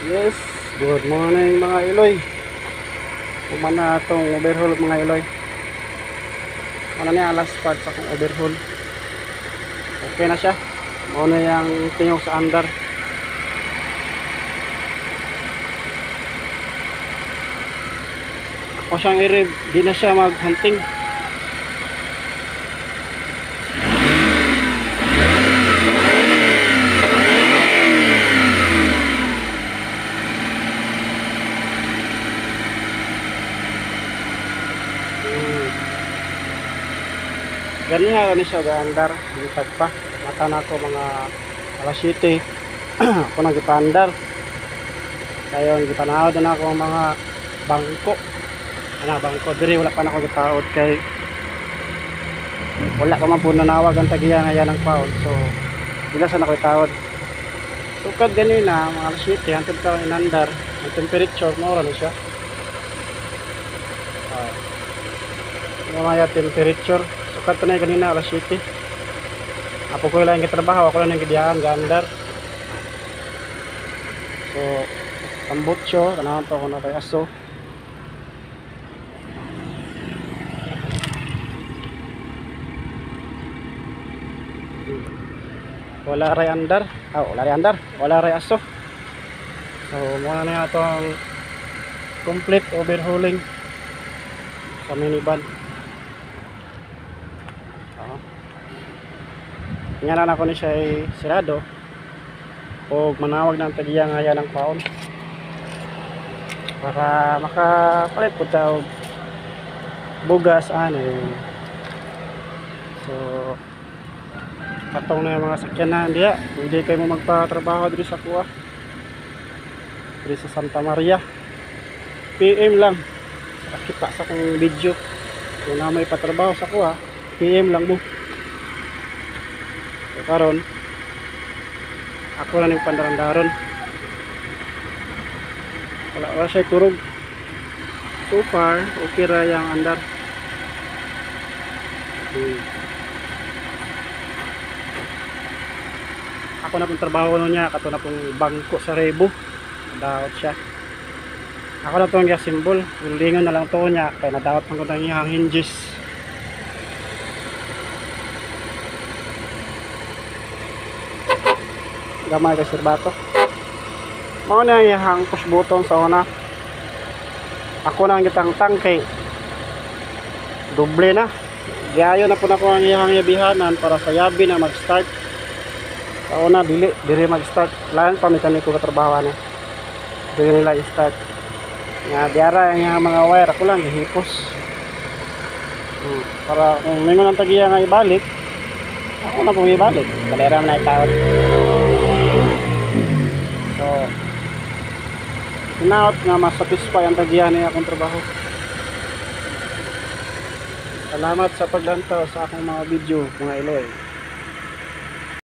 Yes, good morning mga Iloy. Umana itong overhaul mga Iloy. Ano niya, last part sa akong overhaul. Okay na siya. Muna yung tingog sa andar. Ako siyang i-rev, di na siya mag-hunting. Ganun nga ni siya gaandar, litag pa. Mata na ako mga alas 7. Ako nang gipaandar. Kaya yung gipanahod na ako mga bangko. Bangko diri wala pa na ako gitaod kay wala ka man po nanawag ang tagiya nga ng paod. So bilasan ako itaod. Sukad ganina mga alas 7 hantod ka inandar. Ang temperature mo na siya. Mga temperature sukat na kanina alas 7. Apo ko lang gitrabaho, ako lang nang gidiyan gaandar. So tambutso kanahan to ako na kay aso. Wala ray andar, wala ray aso. So muna na itong complete overhauling sa minivan. Ngayon ako ni siya ay sirado o manawag ng tagiya nga yan ng paon para makapalit po tayo bugas so patong na yung mga sakyanan diya. Hindi kayo mo magpatrabaho dito sa kuha dito sa Santa Maria. PM lang kita sa kong video kung na may patrabaho sa kuha, PM lang mo. So karon ako na ning pandaran-daron, wala siya kurog. So far okay ra yang andar. Ako na pong trabaho niya kato na pong bangko sa rebo nadawat siya. Ako na itong simbol lingon na lang to niya kaya nadawat pang ko ng iyang hinges. Gamay kay sirbato mao na iyang push button sa una. Ako na ang gitangtang kay doble na gayo na po na ko ang iyang yabihanan para sa yabi na mag start sa una. Dili mag start lain pa mekaniko katrabaho na dili nila i-start nga diara ang mga wire ako lang gihipos para kung mingon ang tagiya nga ibalik ako na pong ibalik kalera na itawad. So inaot nga masatisfy ang tagiya niya akong trabaho. Salamat sa paglantaw sa akong mga video mga Iloy.